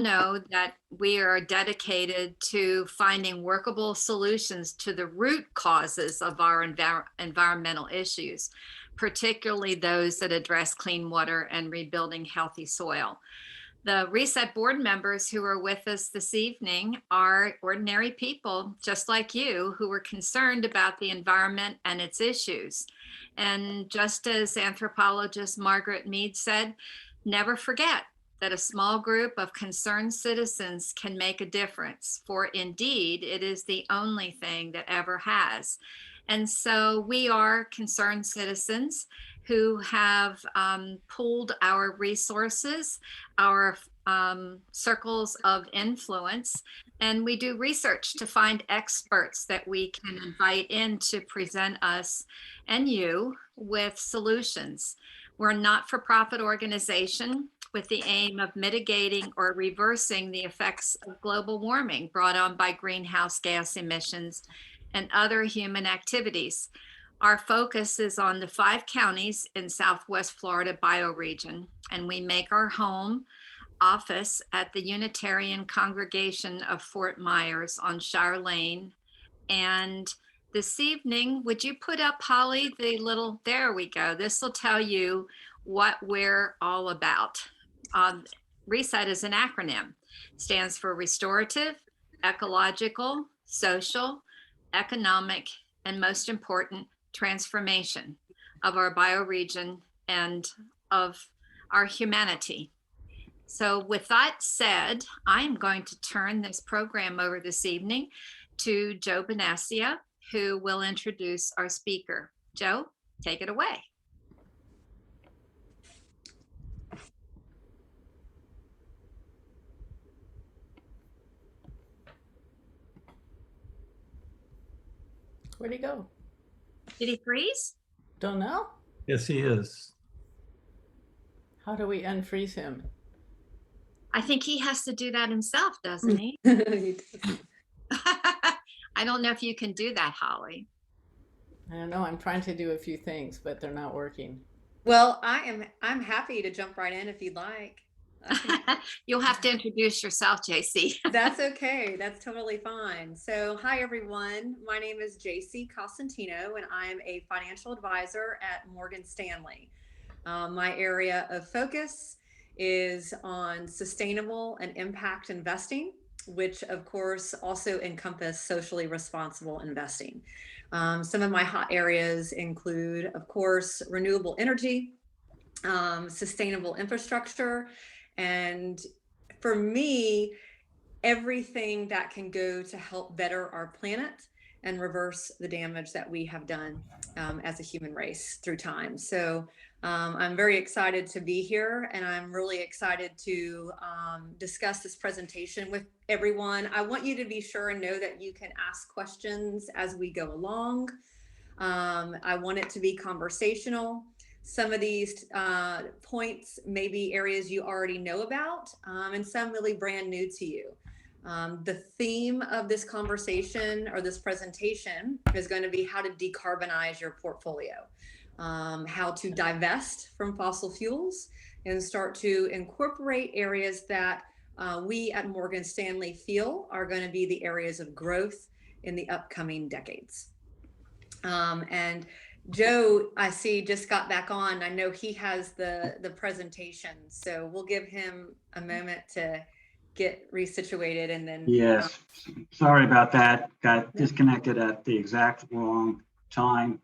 know that we are dedicated to finding workable solutions to the root causes of our environmental issues, particularly those that address clean water and rebuilding healthy soil. The Reset board members who are with us this evening are ordinary people just like you who are concerned about the environment and its issues. And just as anthropologist Margaret Mead said, never forget that a small group of concerned citizens can make a difference, for indeed it is the only thing that ever has. And so we are concerned citizens who have pooled our resources, our circles of influence, and we do research to find experts that we can invite in to present us and you with solutions. We're a not-for-profit organization with the aim of mitigating or reversing the effects of global warming brought on by greenhouse gas emissions and other human activities. Our focus is on the 5 counties in Southwest Florida bioregion, and we make our home office at the Unitarian Congregation of Fort Myers on Shire Lane. And this evening, would you put up, Holly, there we go. This will tell you what we're all about. RESET is an acronym. It stands for restorative, ecological, social, economic, and most important, transformation of our bioregion and of our humanity. So with that said, I'm going to turn this program over this evening to Joe Bonaccia, who will introduce our speaker. Joe, take it away. Where'd he go? Did he freeze? Don't know. Yes, he is. How do we unfreeze him? I think he has to do that himself, doesn't he? I don't know if you can do that, Holly. I don't know. I'm trying to do a few things, but they're not working. Well, I'm happy to jump right in if you'd like. You'll have to introduce yourself, JC. That's okay. That's totally fine. So hi, everyone. My name is JC Costantino, and I'm a financial advisor at Morgan Stanley. My area of focus is on sustainable and impact investing, which of course also encompass socially responsible investing. Some of my hot areas include, of course, renewable energy, sustainable infrastructure, and for me, everything that can go to help better our planet and reverse the damage that we have done as a human race through time. So I'm very excited to be here, and I'm really excited to discuss this presentation with everyone. I want you to be sure and know that you can ask questions as we go along. I want it to be conversational. Some of these points may be areas you already know about, and some really brand new to you. The theme of this conversation or this presentation is going to be how to decarbonize your portfolio, how to divest from fossil fuels and start to incorporate areas that we at Morgan Stanley feel are going to be the areas of growth in the upcoming decades. And Joe, I see, just got back on. I know he has the presentation, so we'll give him a moment to get resituated and then. Yes, sorry about that. Got disconnected at the exact wrong time.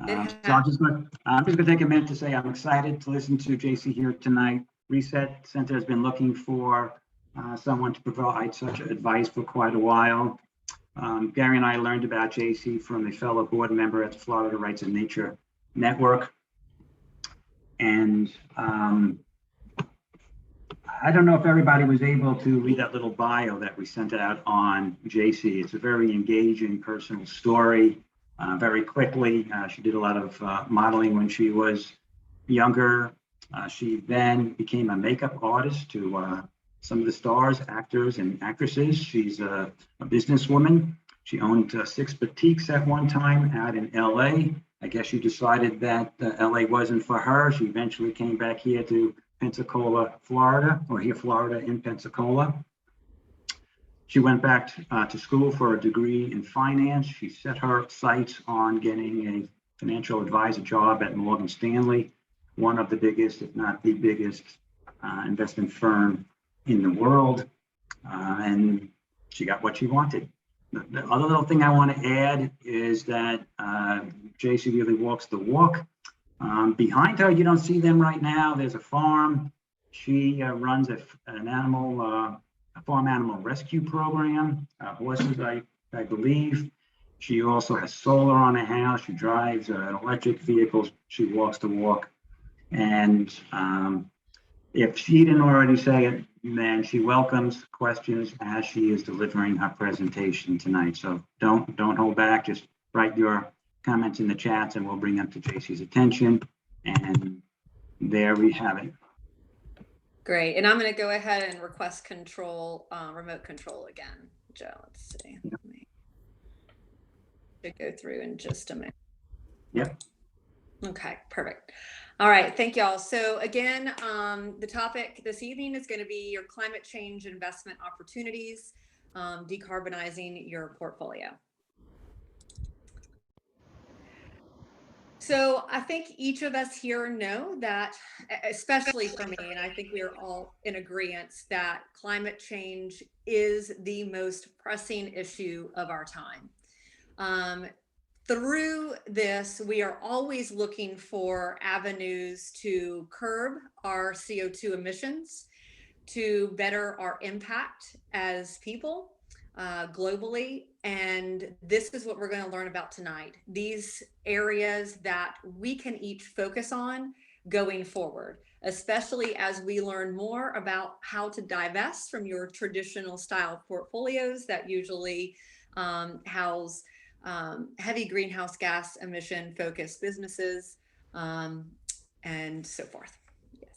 So I'm just going to take a minute to say I'm excited to listen to JC here tonight. Reset Center has been looking for someone to provide such advice for quite a while. Gary and I learned about JC from a fellow board member at the Florida Rights and Nature Network. And I don't know if everybody was able to read that little bio that we sent out on JC. It's a very engaging personal story. Very quickly, she did a lot of modeling when she was younger. She then became a makeup artist to some of the stars, actors, and actresses. She's a businesswoman. She owned 6 boutiques at one time out in LA. I guess she decided that LA wasn't for her. She eventually came back here to Pensacola, Florida, or here, Florida in Pensacola. She went back to school for a degree in finance. She set her sights on getting a financial advisor job at Morgan Stanley, one of the biggest, if not the biggest, investment firm in the world. And she got what she wanted. The other little thing I want to add is that JC really walks the walk. Behind her, you don't see them right now. There's a farm. She runs a farm animal rescue program, horses, I believe. She also has solar on her house. She drives electric vehicles. She walks the walk. And if she didn't already say it, then she welcomes questions as she is delivering her presentation tonight. So don't hold back. Just write your comments in the chats and we'll bring them to JC's attention. And there we have it. Great. And I'm going to go ahead and request control, remote control again. Joe, let's see. Yep. Let me go through in just a minute. Yep. Okay, perfect. All right, thank y'all. So again, the topic this evening is going to be your climate change investment opportunities, decarbonizing your portfolio. So I think each of us here know that, especially for me, and I think we are all in agreement that climate change is the most pressing issue of our time. Through this, we are always looking for avenues to curb our CO2 emissions, to better our impact as people globally. And this is what we're going to learn about tonight. These areas that we can each focus on going forward, especially as we learn more about how to divest from your traditional style portfolios that usually house heavy greenhouse gas emission focused businesses, and so forth. Yes.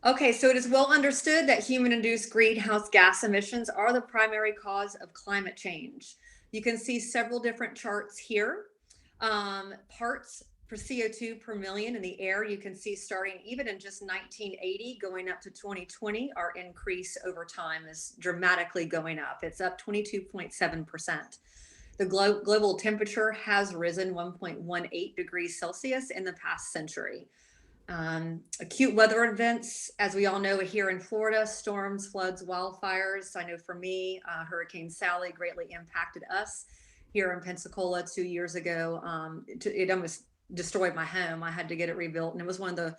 Okay, so it is well understood that human-induced greenhouse gas emissions are the primary cause of climate change. You can see several different charts here. Parts for CO2 per million in the air, you can see starting even in just 1980 going up to 2020, our increase over time is dramatically going up. It's up 22.7%. The global temperature has risen 1.18 degrees Celsius in the past century. Acute weather events, as we all know here in Florida, storms, floods, wildfires. I know for me, Hurricane Sally greatly impacted us here in Pensacola 2 years ago. It almost destroyed my home. I had to get it rebuilt, and it was one of the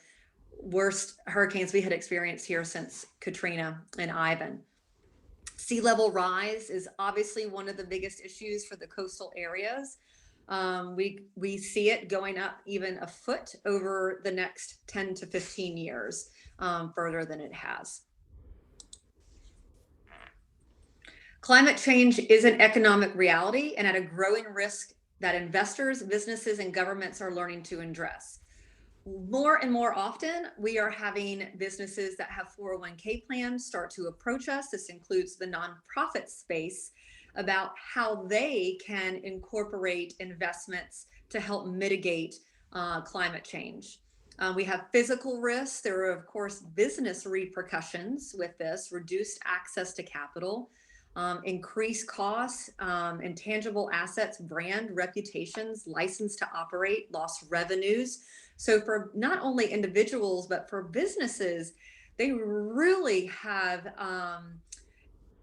worst hurricanes we had experienced here since Katrina and Ivan. Sea level rise is obviously one of the biggest issues for the coastal areas. We see it going up even a foot over the next 10 to 15 years, further than it has. Climate change is an economic reality and at a growing risk that investors, businesses, and governments are learning to address. More and more often, we are having businesses that have 401k plans start to approach us. This includes the nonprofit space about how they can incorporate investments to help mitigate climate change. We have physical risks. There are, of course, business repercussions with this, reduced access to capital, increased costs, intangible assets, brand reputations, license to operate, lost revenues. So for not only individuals, but for businesses, they really have,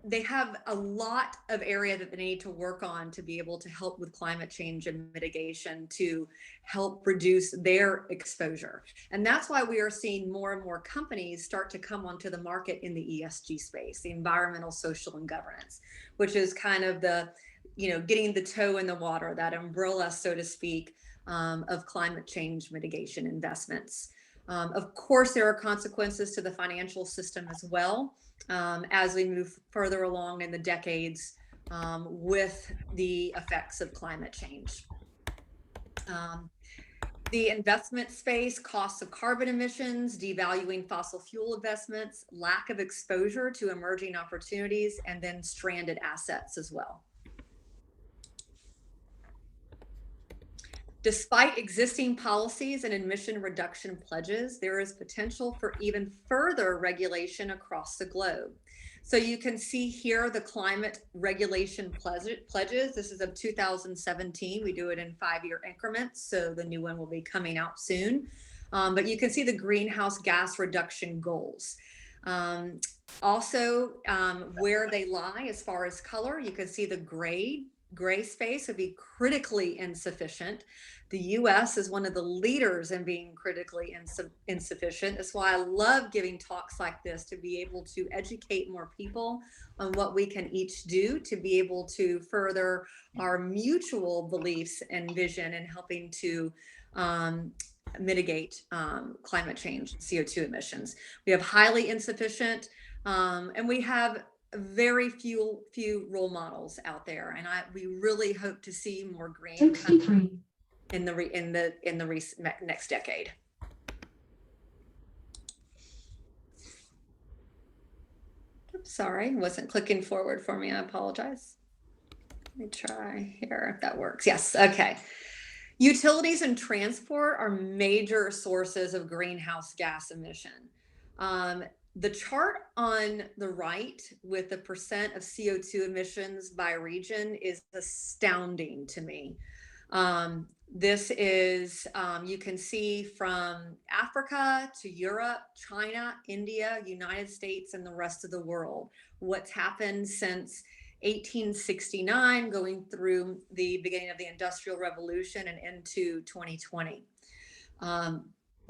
they have a lot of area that they need to work on to be able to help with climate change and mitigation to help reduce their exposure. And that's why we are seeing more and more companies start to come onto the market in the ESG space, the environmental, social, and governance, which is kind of the, getting the toe in the water, that umbrella, so to speak, of climate change mitigation investments. Of course, there are consequences to the financial system as well, as we move further along in the decades with the effects of climate change. The investment space, costs of carbon emissions, devaluing fossil fuel investments, lack of exposure to emerging opportunities, and then stranded assets as well. Despite existing policies and emission reduction pledges, there is potential for even further regulation across the globe. So you can see here the climate regulation pledges. This is of 2017. We do it in 5-year increments, so the new one will be coming out soon. But you can see the greenhouse gas reduction goals. Also, where they lie as far as color, you can see the gray space would be critically insufficient. The US is one of the leaders in being critically insufficient. That's why I love giving talks like this, to be able to educate more people on what we can each do to be able to further our mutual beliefs and vision in helping to mitigate climate change, CO2 emissions. We have highly insufficient, and we have very few role models out there, and we really hope to see more green in the next decade. Oops, sorry, wasn't clicking forward for me. I apologize. Let me try here if that works. Yes, okay. Utilities and transport are major sources of greenhouse gas emission. The chart on the right with the percent of CO2 emissions by region is astounding to me. This is, you can see from Africa to Europe, China, India, United States, and the rest of the world, what's happened since 1869 going through the beginning of the Industrial Revolution and into 2020.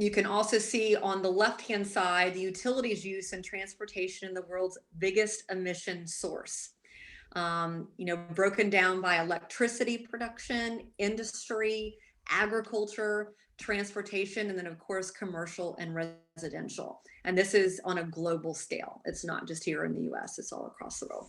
You can also see on the left-hand side, the utilities use in transportation in the world's biggest emission source. Broken down by electricity production, industry, agriculture, transportation, and then of course, commercial and residential. And this is on a global scale. It's not just here in the US, it's all across the world.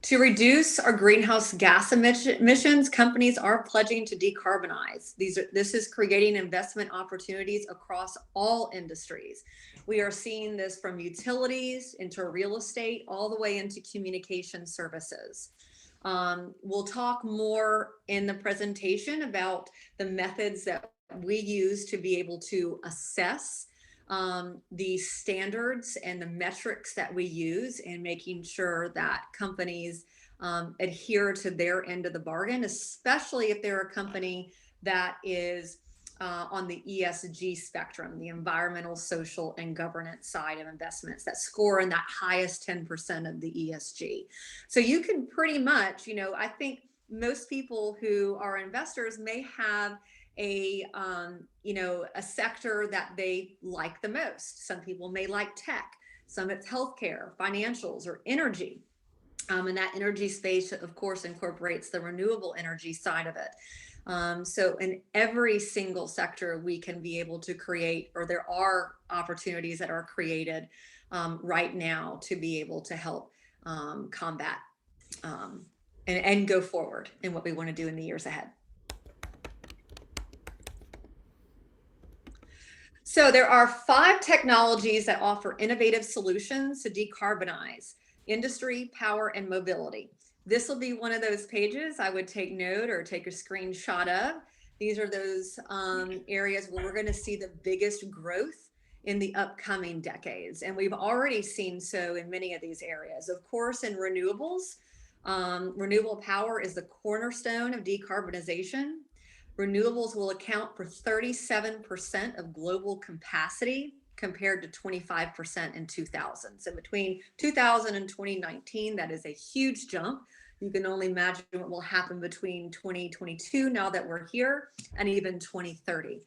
To reduce our greenhouse gas emissions, companies are pledging to decarbonize. This is creating investment opportunities across all industries. We are seeing this from utilities into real estate, all the way into communication services. We'll talk more in the presentation about the methods that we use to be able to assess the standards and the metrics that we use in making sure that companies adhere to their end of the bargain, especially if they're a company that is on the ESG spectrum, the environmental, social, and governance side of investments that score in that highest 10% of the ESG. So you can pretty much, I think most people who are investors may have a sector that they like the most. Some people may like tech, some it's healthcare, financials, or energy. And that energy space, of course, incorporates the renewable energy side of it. So in every single sector, we can be able to create, or there are opportunities that are created right now to be able to help combat and go forward in what we want to do in the years ahead. So there are 5 technologies that offer innovative solutions to decarbonize industry, power, and mobility. This will be one of those pages I would take note or take a screenshot of. These are those areas where we're going to see the biggest growth in the upcoming decades. And we've already seen so in many of these areas. Of course, in renewables, renewable power is the cornerstone of decarbonization. Renewables will account for 37% of global capacity compared to 25% in 2000. So between 2000 and 2019, that is a huge jump. You can only imagine what will happen between 2022, now that we're here, and even 2030.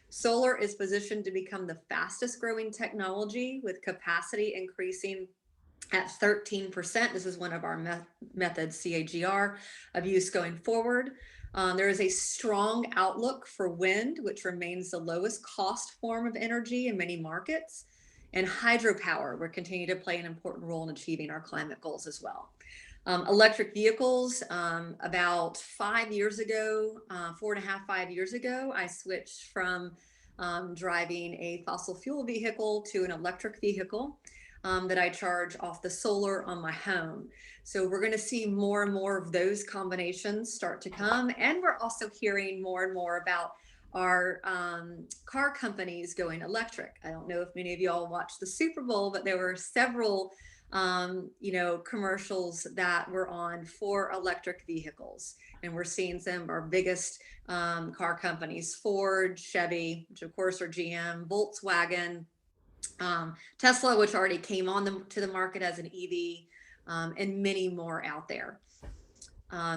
Solar is positioned to become the fastest growing technology, with capacity increasing at 13%. This is one of our methods, CAGR, of use going forward. There is a strong outlook for wind, which remains the lowest cost form of energy in many markets, and hydropower will continue to play an important role in achieving our climate goals as well. Electric vehicles, about 5 years ago, 4.5, 5 years ago, I switched from driving a fossil fuel vehicle to an electric vehicle. that I charge off the solar on my home. So we're going to see more and more of those combinations start to come. And we're also hearing more and more about our car companies going electric. I don't know if many of y'all watched the Super Bowl, but there were several commercials that were on for electric vehicles. And we're seeing some of our biggest car companies, Ford, Chevy, which of course are GM, Volkswagen, Tesla, which already came on to the market as an EV, and many more out there.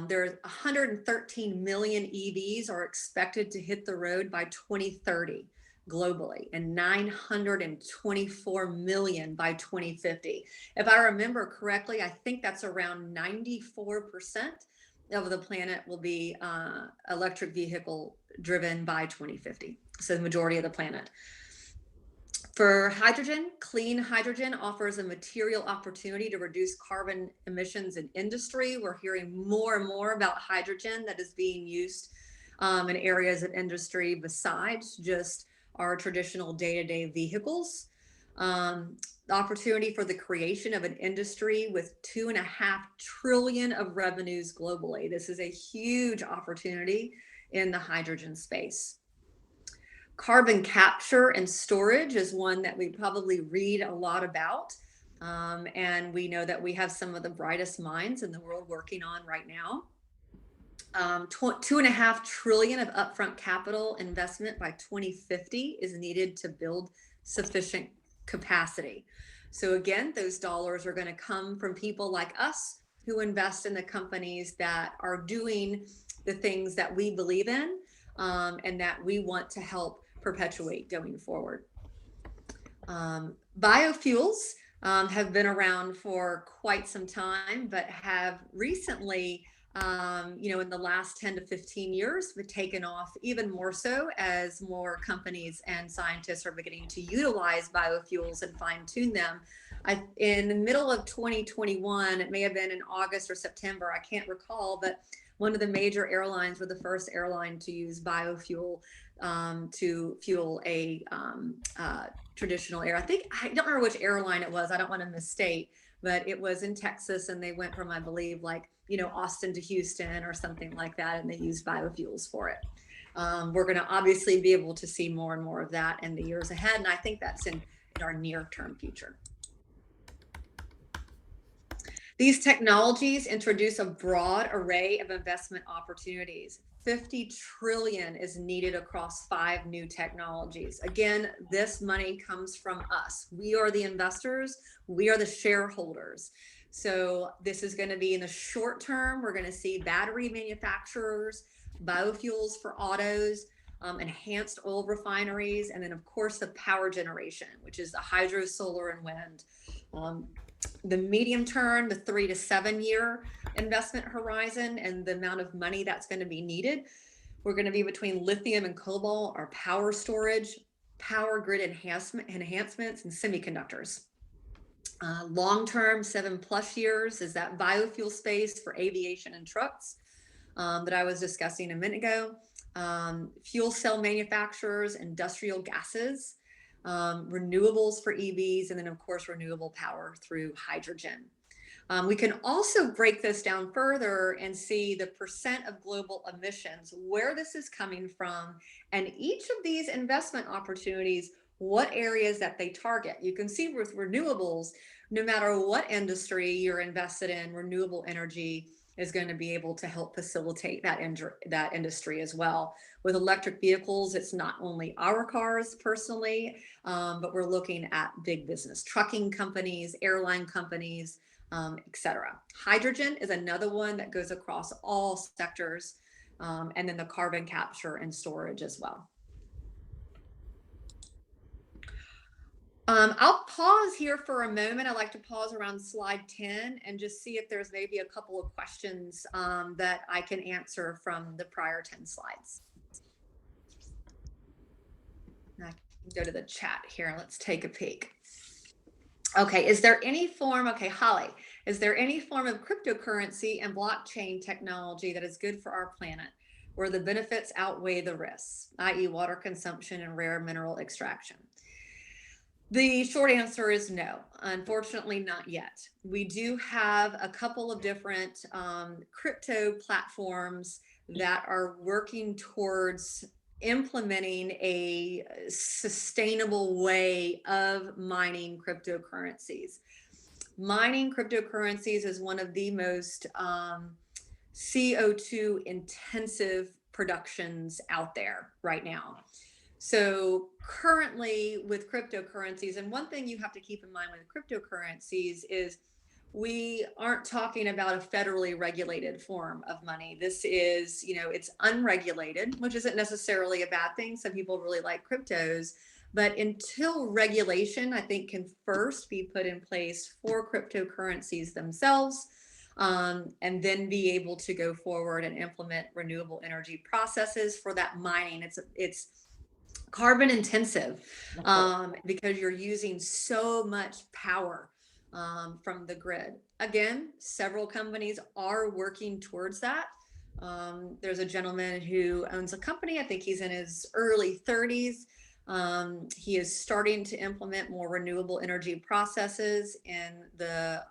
There's 113 million EVs are expected to hit the road by 2030 globally, and 924 million by 2050. If I remember correctly, I think that's around 94% of the planet will be electric vehicle driven by 2050. So the majority of the planet. For hydrogen, clean hydrogen offers a material opportunity to reduce carbon emissions in industry. We're hearing more and more about hydrogen that is being used in areas of industry besides just our traditional day-to-day vehicles. The opportunity for the creation of an industry with 2.5 trillion of revenues globally. This is a huge opportunity in the hydrogen space. Carbon capture and storage is one that we probably read a lot about. And we know that we have some of the brightest minds in the world working on right now. 2.5 trillion of upfront capital investment by 2050 is needed to build sufficient capacity. So again, those dollars are going to come from people like us who invest in the companies that are doing the things that we believe in and that we want to help perpetuate going forward. Biofuels have been around for quite some time, but have recently, in the last 10 to 15 years, been taken off even more so as more companies and scientists are beginning to utilize biofuels and fine tune them. In the middle of 2021, it may have been in August or September, I can't recall, but one of the major airlines were the first airline to use biofuel to fuel a traditional air. I don't remember which airline it was. I don't want to misstate, but it was in Texas, and they went from, I believe, Austin to Houston or something like that, and they used biofuels for it. We're going to obviously be able to see more and more of that in the years ahead, and I think that's in our near-term future. These technologies introduce a broad array of investment opportunities. 50 trillion is needed across 5 new technologies. Again, this money comes from us. We are the investors. We are the shareholders. So this is going to be in the short term. We're going to see battery manufacturers, biofuels for autos, enhanced oil refineries, and then of course the power generation, which is the hydro, solar, and wind. The medium term, the 3 to 7 year investment horizon, and the amount of money that's going to be needed, we're going to be between lithium and cobalt, our power storage, power grid enhancements, and semiconductors. Long term, 7+ years, is that biofuel space for aviation and trucks that I was discussing a minute ago. Fuel cell manufacturers, industrial gases, renewables for EVs, and then of course renewable power through hydrogen. We can also break this down further and see the percent of global emissions, where this is coming from, and each of these investment opportunities, what areas that they target. You can see with renewables, no matter what industry you're invested in, renewable energy is going to be able to help facilitate that industry as well. With electric vehicles, it's not only our cars personally, but we're looking at big business, trucking companies, airline companies, etc. Hydrogen is another one that goes across all sectors, and then the carbon capture and storage as well. I'll pause here for a moment. I like to pause around slide 10 and just see if there's maybe a couple of questions that I can answer from the prior 10 slides. I can go to the chat here. Let's take a peek. Okay, is there any form, okay, Holly, is there any form of cryptocurrency and blockchain technology that is good for our planet, where the benefits outweigh the risks, i.e. water consumption and rare mineral extraction? The short answer is no. Unfortunately, not yet. We do have a couple of different crypto platforms that are working towards implementing a sustainable way of mining cryptocurrencies. Mining cryptocurrencies is one of the most CO2 intensive productions out there right now. So currently with cryptocurrencies, and one thing you have to keep in mind with cryptocurrencies is we aren't talking about a federally regulated form of money. This is, it's unregulated, which isn't necessarily a bad thing. Some people really like cryptos, but until regulation, I think, can first be put in place for cryptocurrencies themselves, and then be able to go forward and implement renewable energy processes for that mining. It's carbon intensive because you're using so much power from the grid. Again, several companies are working towards that. There's a gentleman who owns a company. I think he's in his early 30s. He is starting to implement more renewable energy processes in the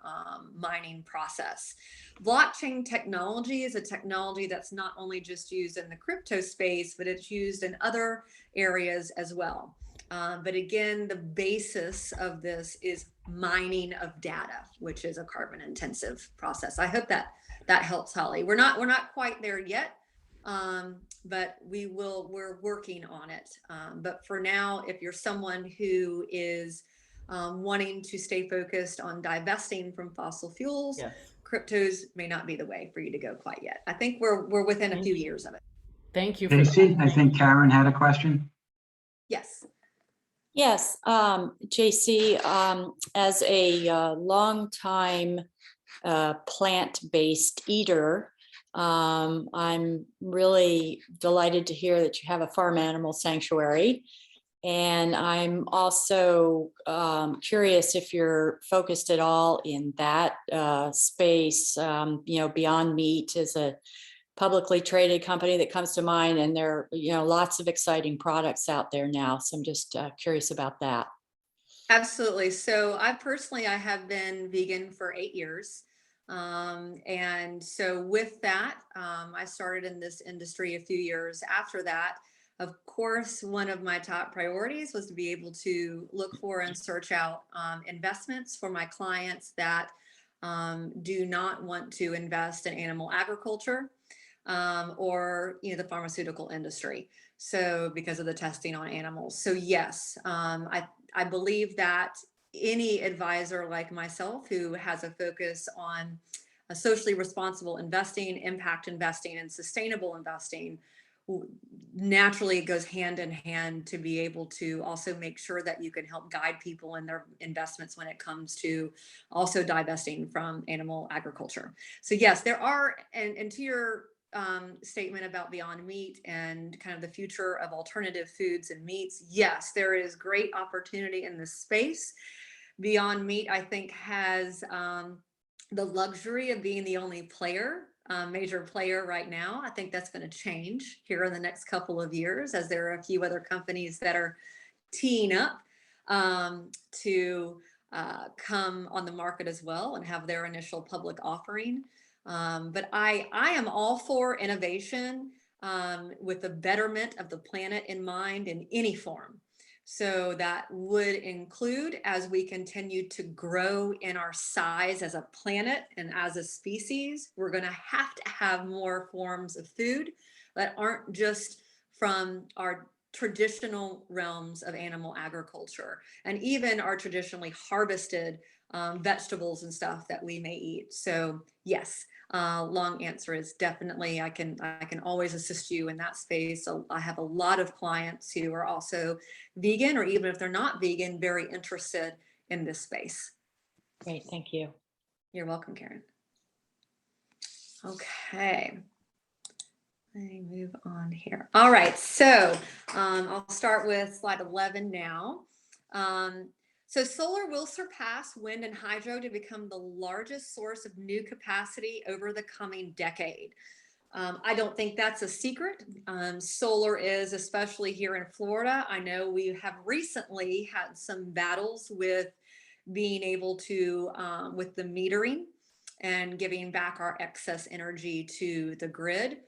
mining process. Blockchain technology is a technology that's not only just used in the crypto space, but it's used in other areas as well. But again, the basis of this is mining of data, which is a carbon intensive process. I hope that helps, Holly. We're not quite there yet, but we're working on it. But for now, if you're someone who is wanting to stay focused on divesting from fossil fuels, Yes. cryptos may not be the way for you to go quite yet. I think we're within a few years of it. Thank you for Stacy, that. I think Karen had a question. Yes. Yes, JC, as a long-time plant-based eater, I'm really delighted to hear that you have a farm animal sanctuary. And I'm also curious if you're focused at all in that space. Beyond Meat is a publicly traded company that comes to mind, and there are lots of exciting products out there now. So I'm just curious about that. Absolutely. So I have been vegan for 8 years. And so with that, I started in this industry a few years after that. Of course, one of my top priorities was to be able to look for and search out investments for my clients that do not want to invest in animal agriculture or the pharmaceutical industry. So because of the testing on animals. So yes, I believe that any advisor like myself who has a focus on a socially responsible investing, impact investing, and sustainable investing, naturally it goes hand in hand to be able to also make sure that you can help guide people in their investments when it comes to also divesting from animal agriculture. So yes, there are, and to your statement about Beyond Meat and kind of the future of alternative foods and meats, yes, there is great opportunity in this space. Beyond Meat, I think, has the luxury of being the only major player right now. I think that's going to change here in the next couple of years, as there are a few other companies that are teeing up to come on the market as well and have their initial public offering. But I am all for innovation with the betterment of the planet in mind in any form. So that would include, as we continue to grow in our size as a planet and as a species, we're going to have more forms of food that aren't just from our traditional realms of animal agriculture and even our traditionally harvested vegetables and stuff that we may eat. So yes, long answer is definitely I can always assist you in that space. So I have a lot of clients who are also vegan, or even if they're not vegan, very interested in this space. Great, thank you. You're welcome, Karen. Okay. Let me move on here. All right, so I'll start with slide 11 now. So solar will surpass wind and hydro to become the largest source of new capacity over the coming decade. I don't think that's a secret. Solar is, especially here in Florida. I know we have recently had some battles with being able to, with the metering and giving back our excess energy to the grid.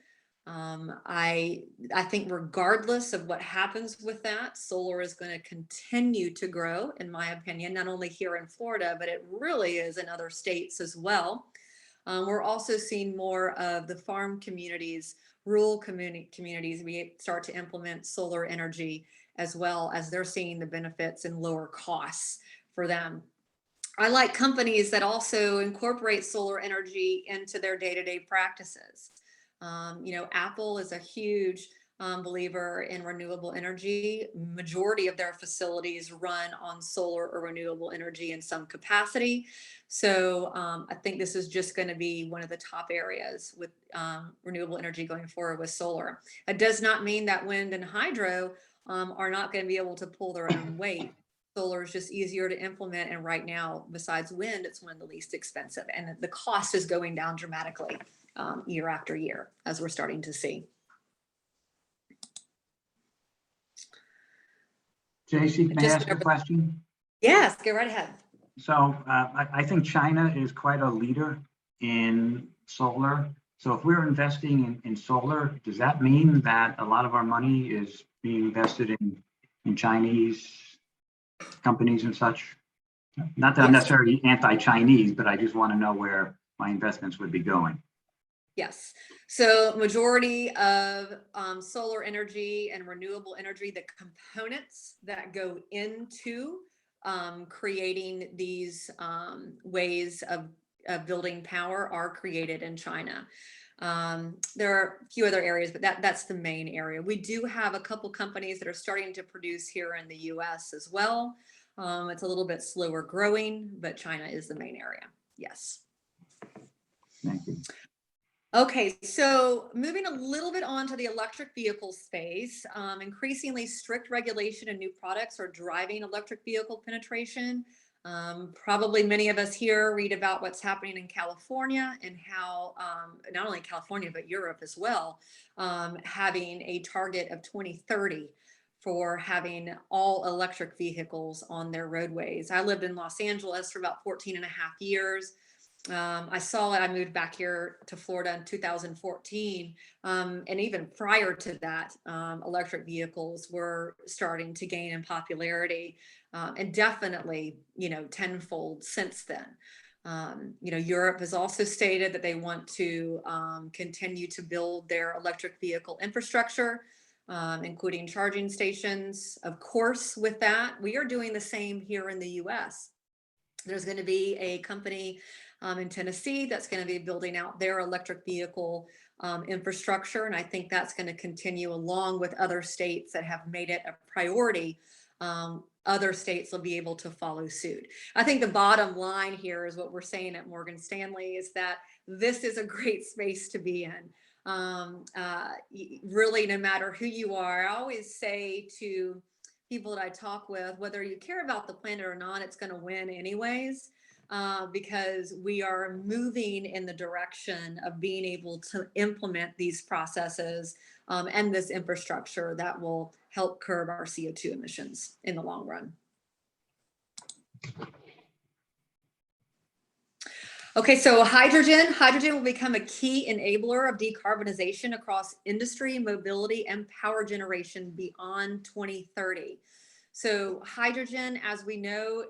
I think regardless of what happens with that, solar is going to continue to grow, in my opinion, not only here in Florida, but it really is in other states as well. We're also seeing more of the farm communities, rural communities, we start to implement solar energy as well, as they're seeing the benefits and lower costs for them. I like companies that also incorporate solar energy into their day-to-day practices. Apple is a huge believer in renewable energy. Majority of their facilities run on solar or renewable energy in some capacity. So I think this is just going to be one of the top areas with renewable energy going forward with solar. It does not mean that wind and hydro are not going to be able to pull their own weight. Solar is just easier to implement. And right now, besides wind, it's one of the least expensive. And the cost is going down dramatically year after year, as we're starting to see. JC, may I ask a question? Yes, go right ahead. So I think China is quite a leader in solar. So if we're investing in solar, does that mean that a lot of our money is being invested in Chinese companies and such? Not that I'm necessarily anti-Chinese, but I just want to know where my investments would be going. Yes. So majority of solar energy and renewable energy, the components that go into creating these ways of building power are created in China. There are a few other areas, but that's the main area. We do have a couple companies that are starting to produce here in the US as well. It's a little bit slower growing, but China is the main area. Yes. Thank you. Okay, so moving a little bit on to the electric vehicle space, increasingly strict regulation and new products are driving electric vehicle penetration. Probably many of us here read about what's happening in California and how not only California, but Europe as well, having a target of 2030 for having all electric vehicles on their roadways. I lived in Los Angeles for about 14 and a half years. I saw it. I moved back here to Florida in 2014. And even prior to that, electric vehicles were starting to gain in popularity and definitely, tenfold since then. Europe has also stated that they want to continue to build their electric vehicle infrastructure, including charging stations. Of course, with that, we are doing the same here in the US. There's going to be a company in Tennessee that's going to be building out their electric vehicle infrastructure. And I think that's going to continue along with other states that have made it a priority. Other states will be able to follow suit. I think the bottom line here is what we're saying at Morgan Stanley is that this is a great space to be in. Really, no matter who you are, I always say to people that I talk with, whether you care about the planet or not, it's going to win anyways, because we are moving in the direction of being able to implement these processes and this infrastructure that will help curb our CO2 emissions in the long run. Okay, so hydrogen will become a key enabler of decarbonization across industry, mobility, and power generation beyond 2030. So hydrogen, as we know,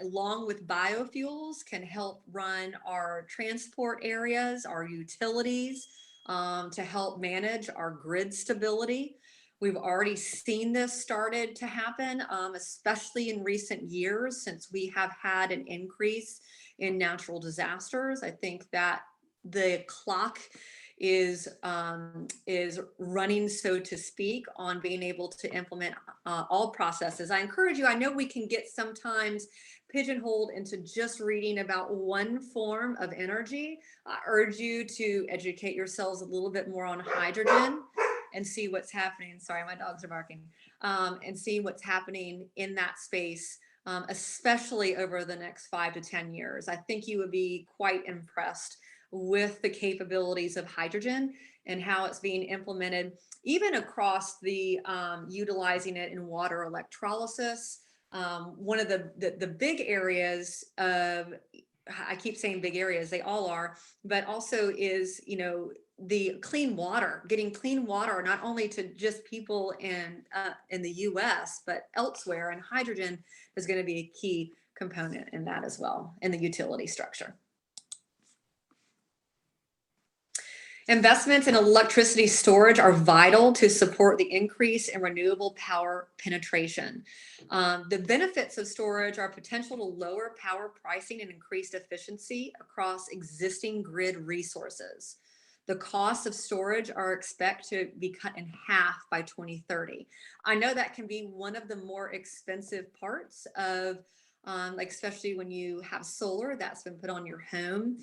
along with biofuels, can help run our transport areas, our utilities, to help manage our grid stability. We've already seen this started to happen, especially in recent years, since we have had an increase in natural disasters. I think that the clock is running, so to speak, on being able to implement all processes. I encourage you, I know we can get sometimes pigeonholed into just reading about one form of energy. I urge you to educate yourselves a little bit more on hydrogen and see what's happening. Sorry, my dogs are barking. And see what's happening in that space, especially over the next 5 to 10 years. I think you would be quite impressed with the capabilities of hydrogen and how it's being implemented, even across the utilizing it in water electrolysis. One of the big areas of, I keep saying big areas, they all are, but also is, the clean water, getting clean water, not only to just people in the US, but elsewhere. And hydrogen is going to be a key component in that as well, in the utility structure. Investments in electricity storage are vital to support the increase in renewable power penetration. The benefits of storage are potential to lower power pricing and increased efficiency across existing grid resources. The costs of storage are expected to be cut in half by 2030. I know that can be one of the more expensive parts of, like especially when you have solar that's been put on your home.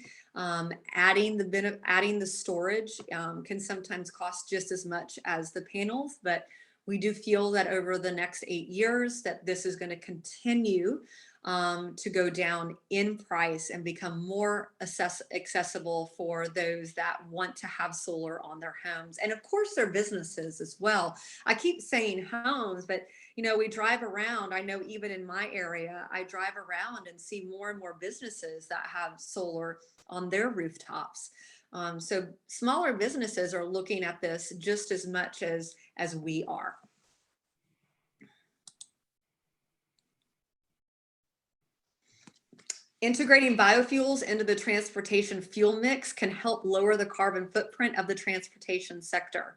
Adding the storage can sometimes cost just as much as the panels, but we do feel that over the next 8 years that this is going to continue to go down in price and become more accessible for those that want to have solar on their homes, and of course their businesses as well. I keep saying homes, but we drive around. I know even in my area, I drive around and see more and more businesses that have solar on their rooftops. So smaller businesses are looking at this just as much as we are. Integrating biofuels into the transportation fuel mix can help lower the carbon footprint of the transportation sector.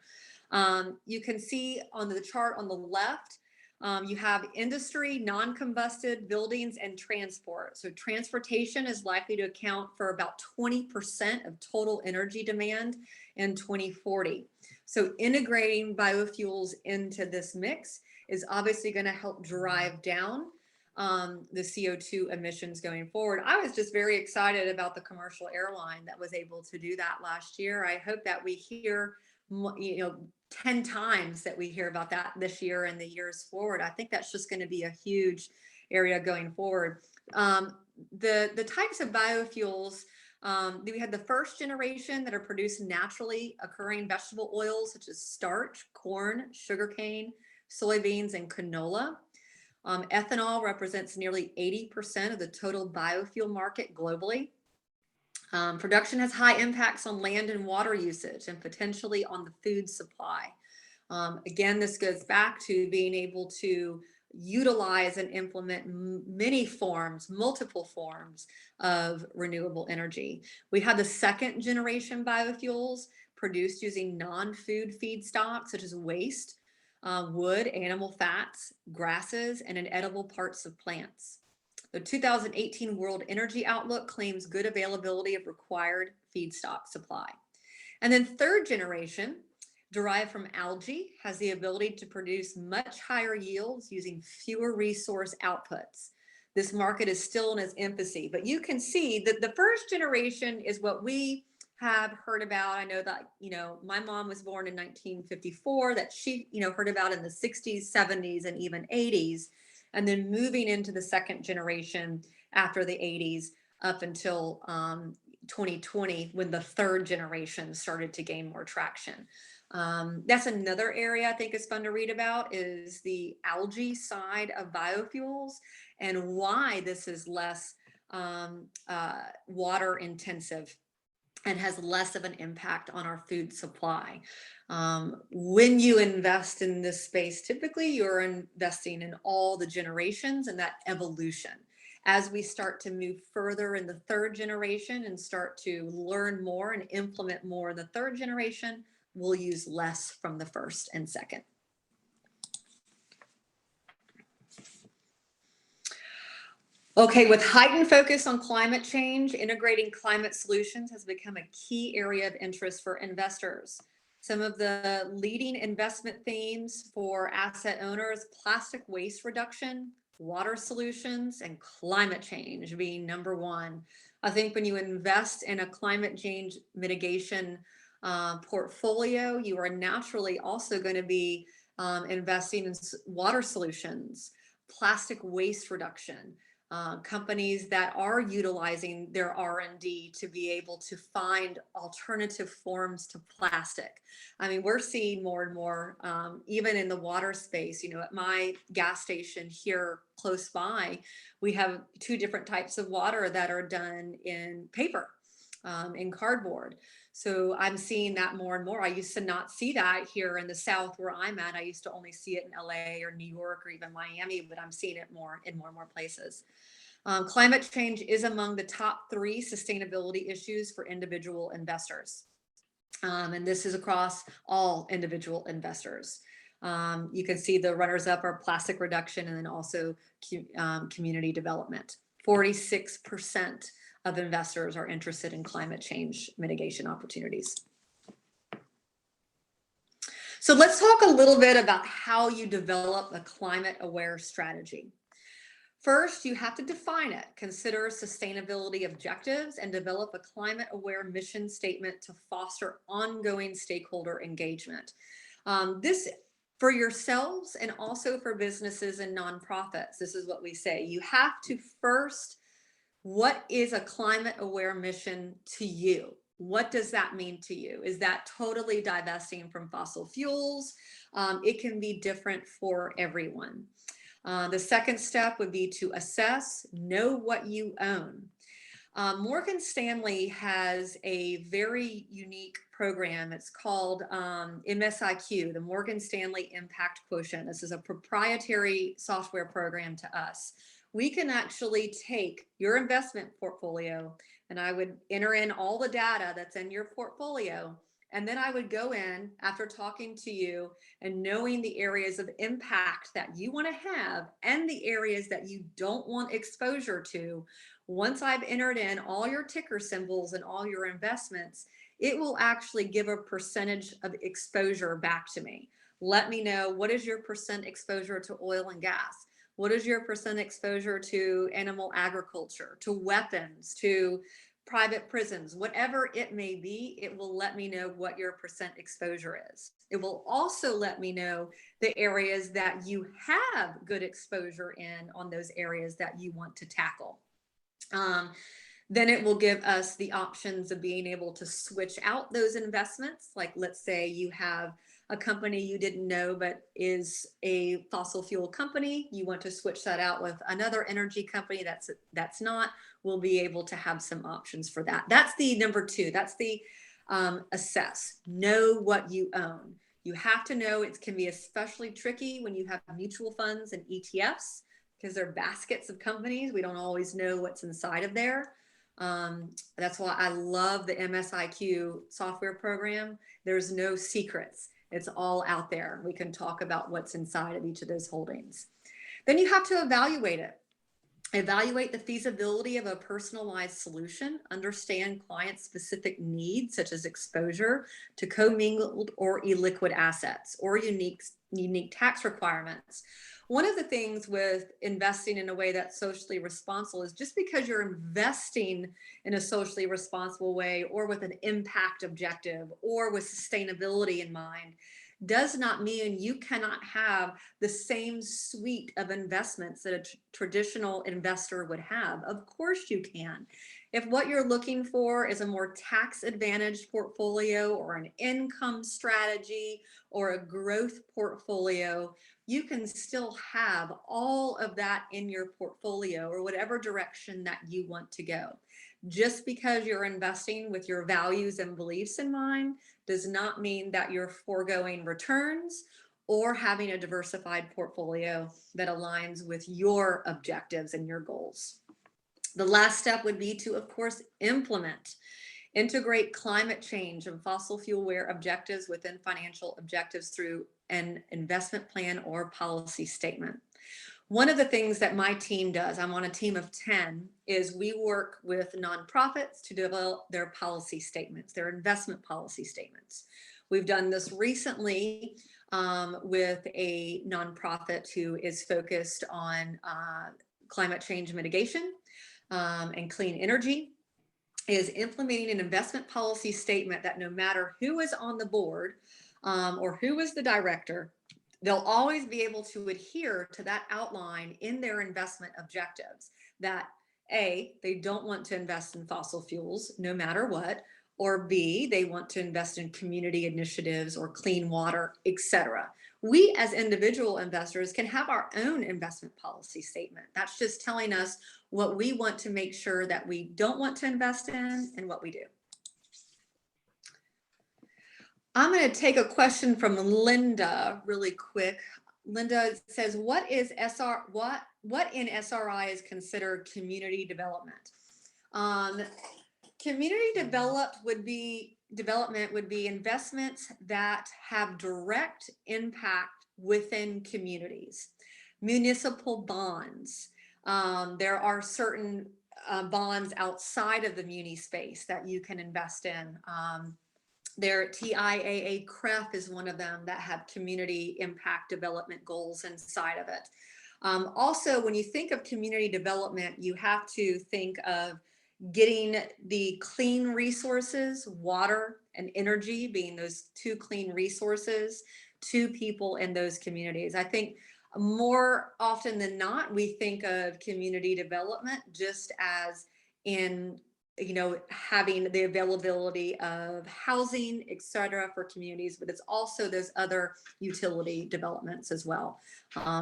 You can see on the chart on the left, you have industry, non-combusted, buildings, and transport. So transportation is likely to account for about 20% of total energy demand in 2040. So integrating biofuels into this mix is obviously going to help drive down the CO2 emissions going forward. I was just very excited about the commercial airline that was able to do that last year. I hope that we hear, 10 times that we hear about that this year and the years forward. I think that's just going to be a huge area going forward. The types of biofuels, we had the first generation that are produced naturally occurring vegetable oils such as starch, corn, sugarcane, soybeans, and canola. Ethanol represents nearly 80% of the total biofuel market globally. Production has high impacts on land and water usage and potentially on the food supply. Again, this goes back to being able to utilize and implement multiple forms of renewable energy. We had the second generation biofuels produced using non-food feedstocks such as waste, wood, animal fats, grasses, and inedible parts of plants. The 2018 World Energy Outlook claims good availability of required feedstock supply. And then third generation, derived from algae, has the ability to produce much higher yields using fewer resource outputs. This market is still in its infancy, but you can see that the first generation is what we have heard about. I know that, my mom was born in 1954, that she, heard about in the 60s, 70s, and even 80s. And then moving into the second generation after the 80s up until 2020, when the third generation started to gain more traction. That's another area I think is fun to read about, is the algae side of biofuels and why this is less water intensive and has less of an impact on our food supply. When you invest in this space, typically you're investing in all the generations and that evolution. As we start to move further in the third generation and start to learn more and implement more in the third generation, we'll use less from the first and second. Okay, with heightened focus on climate change, integrating climate solutions has become a key area of interest for investors. Some of the leading investment themes for asset owners: plastic waste reduction, water solutions, and climate change being number one. I think when you invest in a climate change mitigation portfolio, you are naturally also going to be investing in water solutions, plastic waste reduction, companies that are utilizing their R&D to be able to find alternative forms to plastic. I mean, we're seeing more and more, even in the water space. You know, at my gas station here close by, we have 2 different types of water that are done in paper, in cardboard. So I'm seeing that more and more. I used to not see that here in the South where I'm at. I used to only see it in LA or New York or even Miami, but I'm seeing it more in more and more places. Climate change is among the top 3 sustainability issues for individual investors. And this is across all individual investors. You can see the runners up are plastic reduction and then also community development. 46% of investors are interested in climate change mitigation opportunities. So let's talk a little bit about how you develop a climate aware strategy. First, you have to define it, consider sustainability objectives, and develop a climate aware mission statement to foster ongoing stakeholder engagement. This for yourselves and also for businesses and nonprofits. This is what we say. You have to first, what is a climate aware mission to you? What does that mean to you? Is that totally divesting from fossil fuels? It can be different for everyone. The second step would be to assess, know what you own. Morgan Stanley has a very unique program. It's called MSIQ, the Morgan Stanley Impact Quotient. This is a proprietary software program to us. We can actually take your investment portfolio, and I would enter in all the data that's in your portfolio. And then I would go in after talking to you and knowing the areas of impact that you want to have and the areas that you don't want exposure to. Once I've entered in all your ticker symbols and all your investments, it will actually give a percentage of exposure back to me. Let me know, what is your percent exposure to oil and gas? What is your percent exposure to animal agriculture, to weapons, to private prisons, whatever it may be, it will let me know what your percent exposure is. It will also let me know the areas that you have good exposure in on those areas that you want to tackle. Then it will give us the options of being able to switch out those investments. Like, let's say you have a company you didn't know but is a fossil fuel company, you want to switch that out with another energy company that's not, we'll be able to have some options for that. That's the number 2. That's the assess. Know what you own. You have to know. It can be especially tricky when you have mutual funds and ETFs because they're baskets of companies. We don't always know what's inside of there. That's why I love the MSIQ software program. There's no secrets. It's all out there. We can talk about what's inside of each of those holdings. Then you have to evaluate it. Evaluate the feasibility of a personalized solution, understand client-specific needs, such as exposure to commingled or illiquid assets or unique tax requirements. One of the things with investing in a way that's socially responsible is just because you're investing in a socially responsible way or with an impact objective or with sustainability in mind does not mean you cannot have the same suite of investments that a traditional investor would have. Of course you can. If what you're looking for is a more tax advantaged portfolio or an income strategy or a growth portfolio, you can still have all of that in your portfolio or whatever direction that you want to go. Just because you're investing with your values and beliefs in mind does not mean that you're foregoing returns or having a diversified portfolio that aligns with your objectives and your goals. The last step would be to, of course, integrate climate change and fossil fuel aware objectives within financial objectives through an investment plan or policy statement. One of the things that my team does, I'm on a team of 10, is we work with nonprofits to develop their policy statements, their investment policy statements. We've done this recently with a nonprofit who is focused on climate change mitigation and clean energy, is implementing an investment policy statement that no matter who is on the board or who is the director, they'll always be able to adhere to that outline in their investment objectives, that A, they don't want to invest in fossil fuels no matter what, or B, they want to invest in community initiatives or clean water, etc. We as individual investors can have our own investment policy statement. That's just telling us what we want to make sure that we don't want to invest in and what we do. I'm going to take a question from Linda really quick. Linda says, what in SRI is considered community development? Community development would be investments that have direct impact within communities. Municipal bonds. There are certain bonds outside of the muni space that you can invest in. Their TIAA CREF is one of them that have community impact development goals inside of it. Also, when you think of community development, you have to think of getting the clean resources, water and energy being those two clean resources to people in those communities. I think more often than not, we think of community development just as in having the availability of housing, et cetera, for communities, but it's also those other utility developments as well,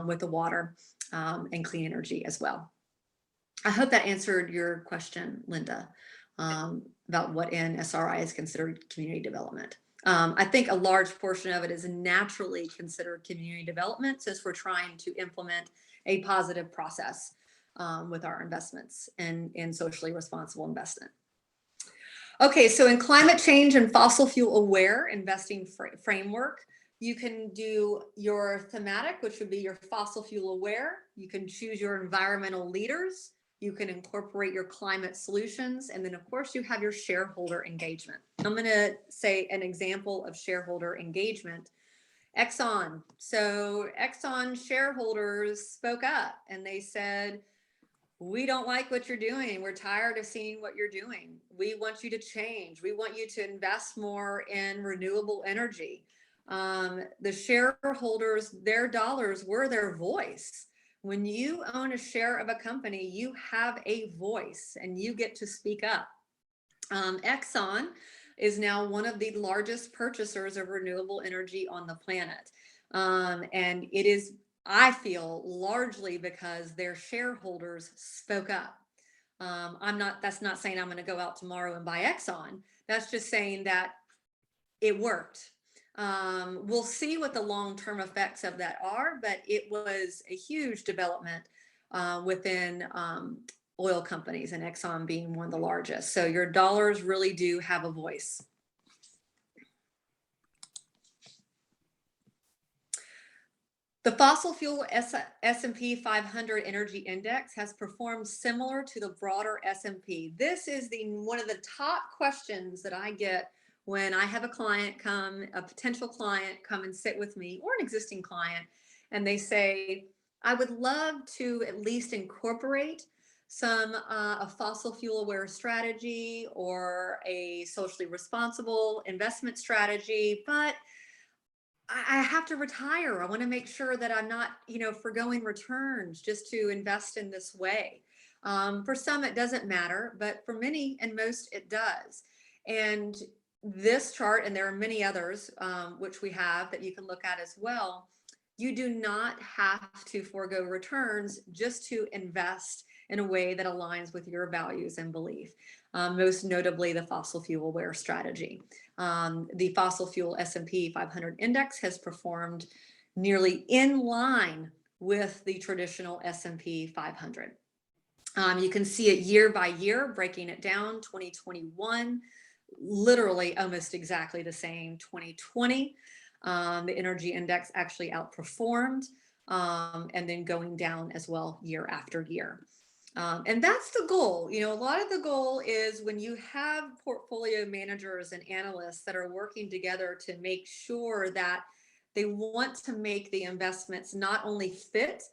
with the water and clean energy as well. I hope that answered your question, Linda, about what in SRI is considered community development. I think a large portion of it is naturally considered community development since we're trying to implement a positive process with our investments and in socially responsible investment. Okay, so in climate change and fossil fuel aware investing framework, you can do your thematic, which would be your fossil fuel aware. You can choose your environmental leaders. You can incorporate your climate solutions. And then of course you have your shareholder engagement. I'm going to say an example of shareholder engagement. Exxon. So Exxon shareholders spoke up and they said, we don't like what you're doing. We're tired of seeing what you're doing. We want you to change. We want you to invest more in renewable energy. The shareholders, their dollars were their voice. When you own a share of a company, you have a voice and you get to speak up. Exxon is now one of the largest purchasers of renewable energy on the planet. And it is, I feel, largely because their shareholders spoke up. That's not saying I'm going to go out tomorrow and buy Exxon. That's just saying that it worked. We'll see what the long-term effects of that are, but it was a huge development within oil companies, and Exxon being one of the largest. So your dollars really do have a voice. The fossil fuel S&P 500 Energy Index has performed similar to the broader S&P. This is one of the top questions that I get when I have a potential client come and sit with me, or an existing client, and they say, I would love to at least incorporate a fossil fuel aware strategy or a socially responsible investment strategy, but I have to retire. I want to make sure that I'm not, forgoing returns just to invest in this way. For some, it doesn't matter, but for many and most, it does. And this chart, and there are many others, which we have that you can look at as well, you do not have to forego returns just to invest in a way that aligns with your values and belief. Most notably the fossil fuel aware strategy. The fossil fuel S&P 500 index has performed nearly in line with the traditional S&P 500. You can see it year by year, breaking it down. 2021, literally almost exactly the same. 2020, the energy index actually outperformed, and then going down as well year after year. And that's the goal. A lot of the goal is when you have portfolio managers and analysts that are working together to make sure that they want to make the investments not only fit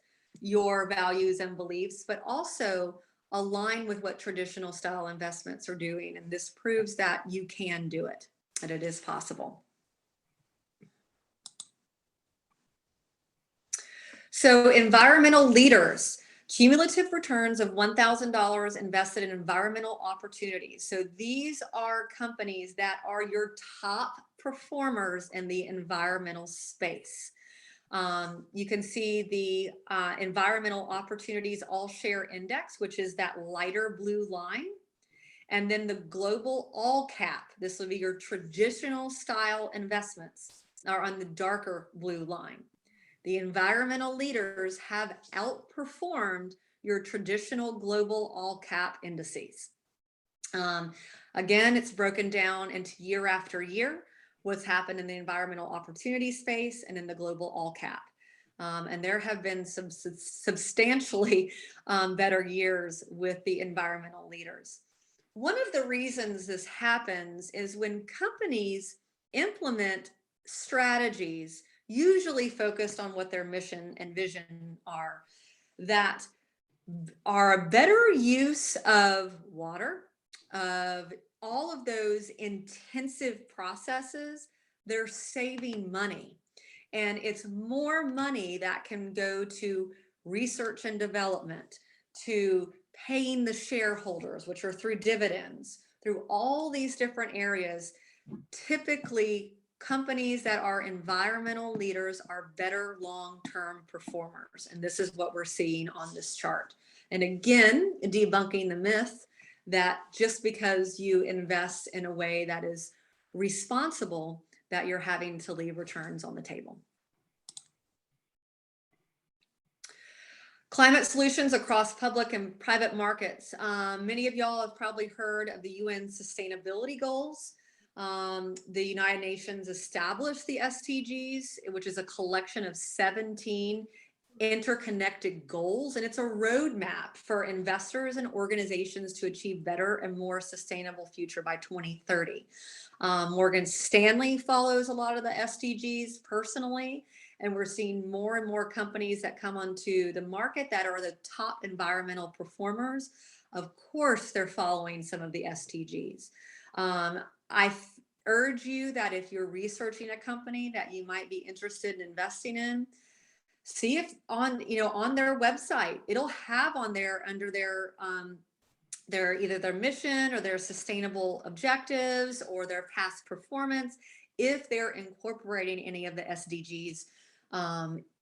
your values and beliefs, but also align with what traditional style investments are doing. And this proves that you can do it, that it is possible. So environmental leaders, cumulative returns of $1,000 invested in environmental opportunities. So these are companies that are your top performers in the environmental space. You can see the Environmental Opportunities All Share Index, which is that lighter blue line. And then the Global All Cap, this will be your traditional style investments, are on the darker blue line. The environmental leaders have outperformed your traditional global all cap indices. Again, it's broken down into year after year, what's happened in the environmental opportunity space and in the global all cap. And there have been some substantially better years with the environmental leaders. One of the reasons this happens is when companies implement strategies usually focused on what their mission and vision are, that are a better use of water, of all of those intensive processes, they're saving money. And it's more money that can go to research and development, to paying the shareholders, which are through dividends, through all these different areas. Typically, companies that are environmental leaders are better long-term performers. And this is what we're seeing on this chart. And again, debunking the myth that just because you invest in a way that is responsible, that you're having to leave returns on the table. Climate solutions across public and private markets. Many of y'all have probably heard of the UN sustainability goals. The United Nations established the SDGs, which is a collection of 17 interconnected goals, and it's a roadmap for investors and organizations to achieve better and more sustainable future by 2030. Morgan Stanley follows a lot of the SDGs personally, and we're seeing more and more companies that come onto the market that are the top environmental performers. Of course, they're following some of the SDGs. I urge you that if you're researching a company that you might be interested in investing in, see if on their website, it'll have on there under their either their mission or their sustainable objectives or their past performance, if they're incorporating any of the SDGs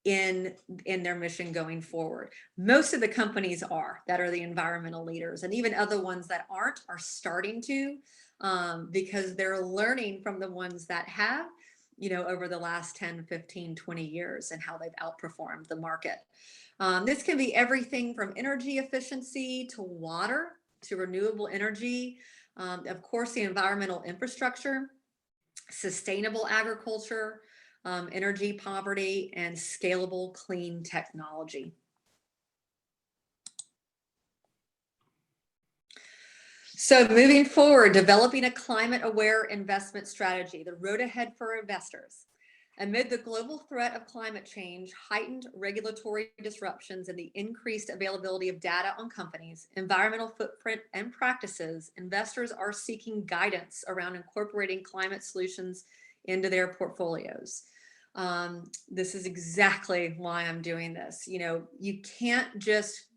in their mission going forward. Most of the companies that are the environmental leaders, and even other ones that aren't are starting to, because they're learning from the ones that have, over the last 10, 15, 20 years and how they've outperformed the market. This can be everything from energy efficiency to water to renewable energy, of course, the environmental infrastructure, sustainable agriculture, energy poverty, and scalable clean technology. So moving forward, developing a climate-aware investment strategy, the road ahead for investors. Amid the global threat of climate change, heightened regulatory disruptions, and the increased availability of data on companies, environmental footprint, and practices, investors are seeking guidance around incorporating climate solutions into their portfolios. This is exactly why I'm doing this. You can't just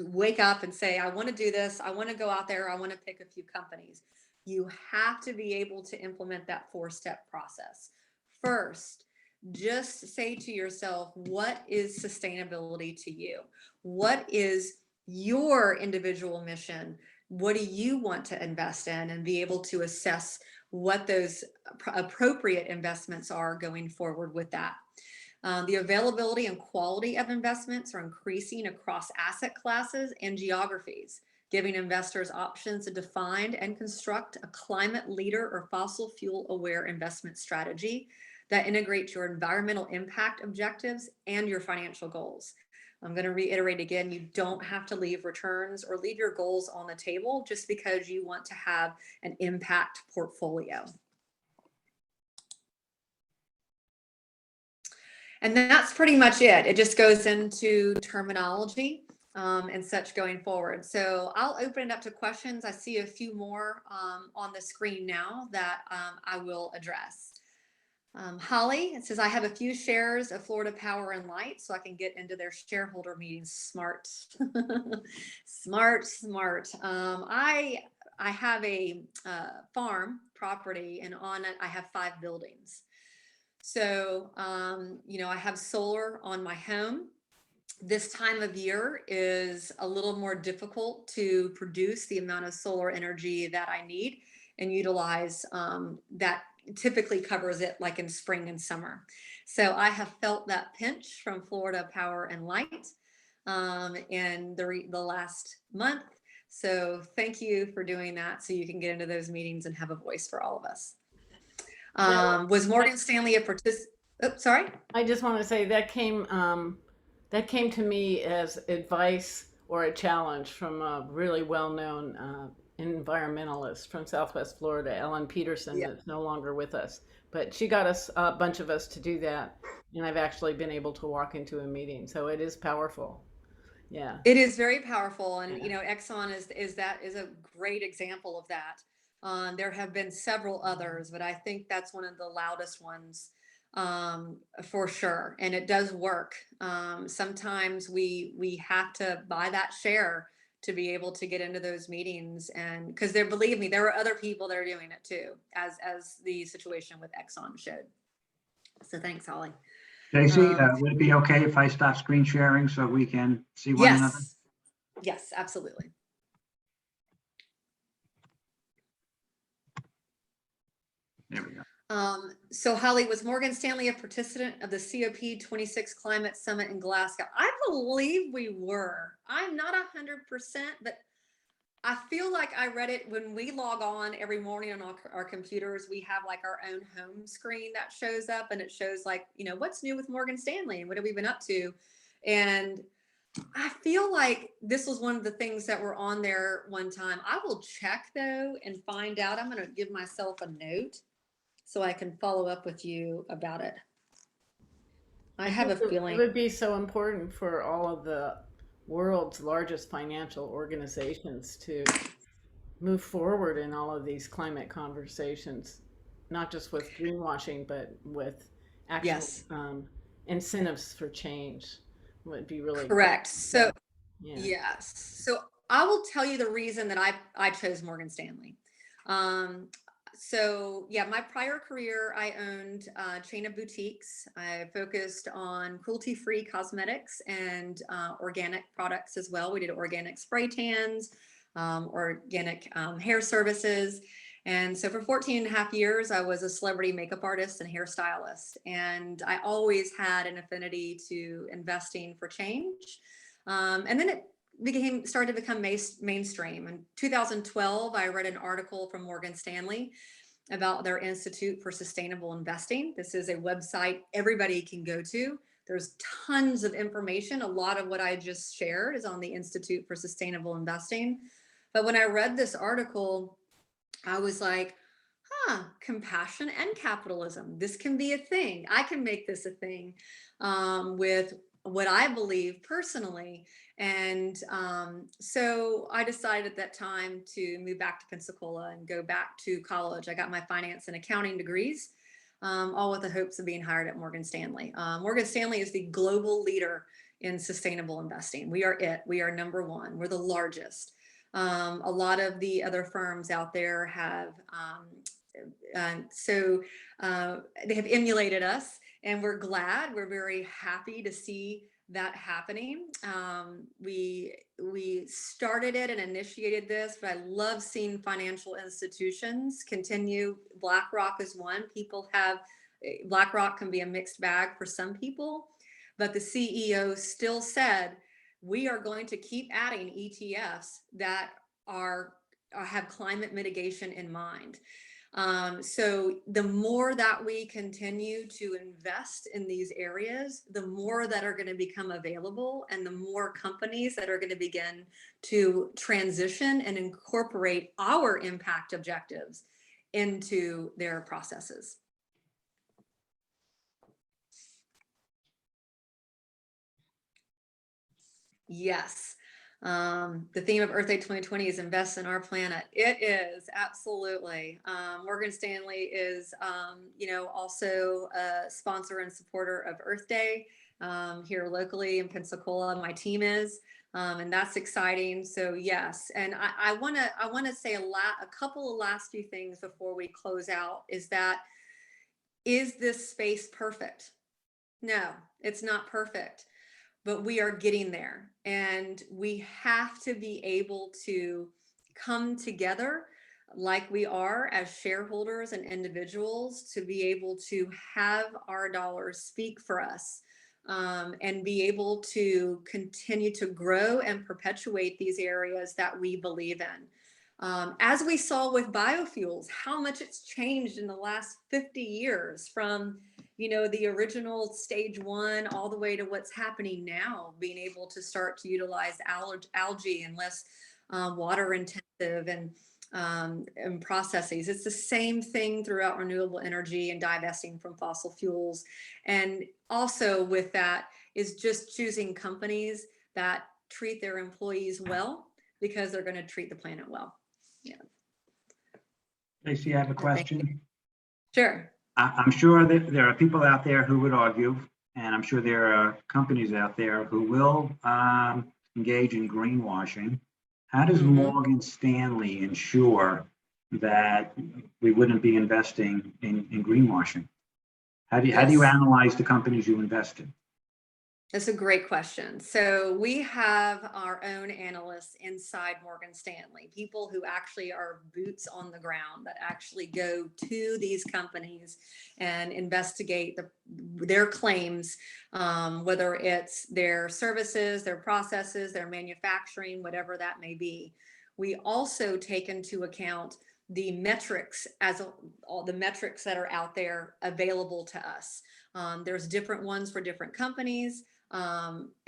wake up and say, I want to do this. I want to go out there. I want to pick a few companies. You have to be able to implement that 4-step process. First, just say to yourself, what is sustainability to you? What is your individual mission? What do you want to invest in, and be able to assess what those appropriate investments are going forward with that. The availability and quality of investments are increasing across asset classes and geographies, giving investors options to define and construct a climate leader or fossil fuel aware investment strategy that integrates your environmental impact objectives and your financial goals. I'm going to reiterate again, you don't have to leave returns or leave your goals on the table just because you want to have an impact portfolio. And that's pretty much it. It just goes into terminology and such going forward. So I'll open it up to questions. I see a few more on the screen now that I will address. Holly, it says, I have a few shares of Florida Power and Light so I can get into their shareholder meetings. Smart. Smart, smart. I have a farm property, and on it I have 5 buildings. So, I have solar on my home. This time of year is a little more difficult to produce the amount of solar energy that I need and utilize, that typically covers it like in spring and summer. So I have felt that pinch from Florida Power and Light, in the last month. So thank you for doing that, so you can get into those meetings and have a voice for all of us. Was Morgan Stanley a participant? Oh, sorry. I just want to say that came to me as advice or a challenge from a really well-known environmentalist from Southwest Florida, Ellen Peterson, Yeah. that's no longer with us. But she got us, a bunch of us, to do that, and I've actually been able to walk into a meeting, so it is powerful. Yeah. It is very powerful, and Yeah. Exxon is a great example of that. There have been several others, but I think that's one of the loudest ones, for sure. And it does work. Sometimes we have to buy that share to be able to get into those meetings, and because believe me, there are other people that are doing it too, as the situation with Exxon showed. So thanks, Holly. JC, would it be okay if I stop screen sharing so we can see one another? Yes, yes, absolutely. There we go. So Holly, was Morgan Stanley a participant of the COP26 Climate Summit in Glasgow? I believe we were. I'm not 100%, but I feel like I read it when we log on every morning on our computers. We have like our own home screen that shows up, and it shows like, what's new with Morgan Stanley and what have we been up to? And I feel like this was one of the things that were on there one time. I will check though and find out. I'm going to give myself a note so I can follow up with you about it. I have a It feeling. would be so important for all of the world's largest financial organizations to move forward in all of these climate conversations, not just with greenwashing, but with actual Yes. Incentives for change. Would be really Correct. So yeah. yes. So I will tell you the reason that I chose Morgan Stanley. So yeah, my prior career, I owned a chain of boutiques. I focused on cruelty-free cosmetics and organic products as well. We did organic spray tans, organic hair services. And so for 14 and a half years, I was a celebrity makeup artist and hairstylist. And I always had an affinity to investing for change. And then it started to become mainstream. In 2012, I read an article from Morgan Stanley about their Institute for Sustainable Investing. This is a website everybody can go to. There's tons of information. A lot of what I just shared is on the Institute for Sustainable Investing. But when I read this article, I was like, compassion and capitalism. This can be a thing. I can make this a thing, with what I believe personally. And so I decided at that time to move back to Pensacola and go back to college. I got my finance and accounting degrees, all with the hopes of being hired at Morgan Stanley. Morgan Stanley is the global leader in sustainable investing. We are it. We are number one. We're the largest. A lot of the other firms out there have, they have emulated us, and we're glad. We're very happy to see that happening. We started it and initiated this, but I love seeing financial institutions continue. BlackRock is one. BlackRock can be a mixed bag for some people, but the CEO still said, we are going to keep adding ETFs that have climate mitigation in mind. So the more that we continue to invest in these areas, the more that are going to become available, and the more companies that are going to begin to transition and incorporate our impact objectives into their processes. Yes. The theme of Earth Day 2020 is invest in our planet. It is, absolutely. Morgan Stanley is, also a sponsor and supporter of Earth Day here locally in Pensacola. My team is, and that's exciting. So yes, and I want to say a couple of last few things before we close out. Is this space perfect? No, it's not perfect, but we are getting there, and we have to be able to come together like we are as shareholders and individuals to be able to have our dollars speak for us, and be able to continue to grow and perpetuate these areas that we believe in. As we saw with biofuels, how much it's changed in the last 50 years from the original stage one all the way to what's happening now, being able to start to utilize algae and less water intensive and processes. It's the same thing throughout renewable energy and divesting from fossil fuels. And also with that is just choosing companies that treat their employees well, because they're going to treat the planet well. Yeah. Tracy, I have a question. Sure. I'm sure that there are people out there who would argue, and I'm sure there are companies out there who will engage in greenwashing. How does Morgan Stanley ensure that we wouldn't be investing in greenwashing? How do you analyze the companies you invest in? That's a great question. So we have our own analysts inside Morgan Stanley, people who actually are boots on the ground that actually go to these companies and investigate their claims, whether it's their services, their processes, their manufacturing, whatever that may be. We also take into account the metrics all the metrics that are out there available to us. There's different ones for different companies.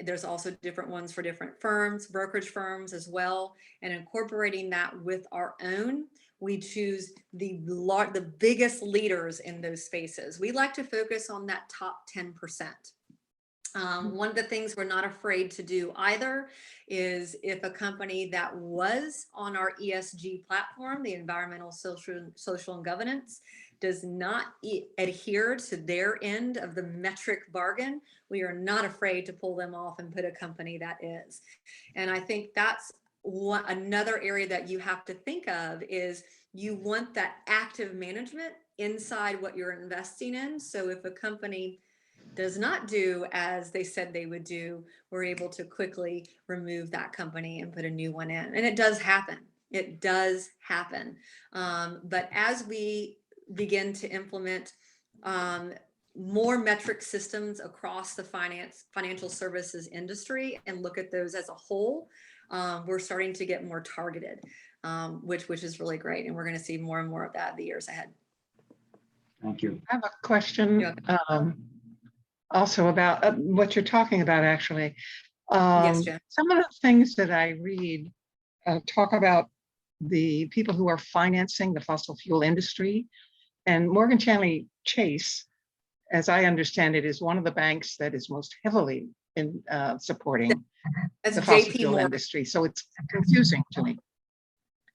There's also different ones for different firms, brokerage firms as well, and incorporating that with our own, we choose the biggest leaders in those spaces. We like to focus on that top 10%. One of the things we're not afraid to do either is if a company that was on our ESG platform, the environmental, social and governance, does not adhere to their end of the metric bargain, we are not afraid to pull them off and put a company that is. And I think that's another area that you have to think of is you want that active management inside what you're investing in. So if a company does not do as they said they would do, we're able to quickly remove that company and put a new one in. And it does happen. It does happen. But as we begin to implement more metric systems across the financial services industry and look at those as a whole, we're starting to get more targeted, which is really great. And we're going to see more and more of that in the years ahead. Thank you. I have a question also about what you're talking about, actually. Yes, Jen. Some of the things that I read talk about the people who are financing the fossil fuel industry. And Morgan Stanley Chase, as I understand it, is one of the banks that is most heavily in supporting That's the fossil JP fuel Morgan. industry. So it's confusing to me.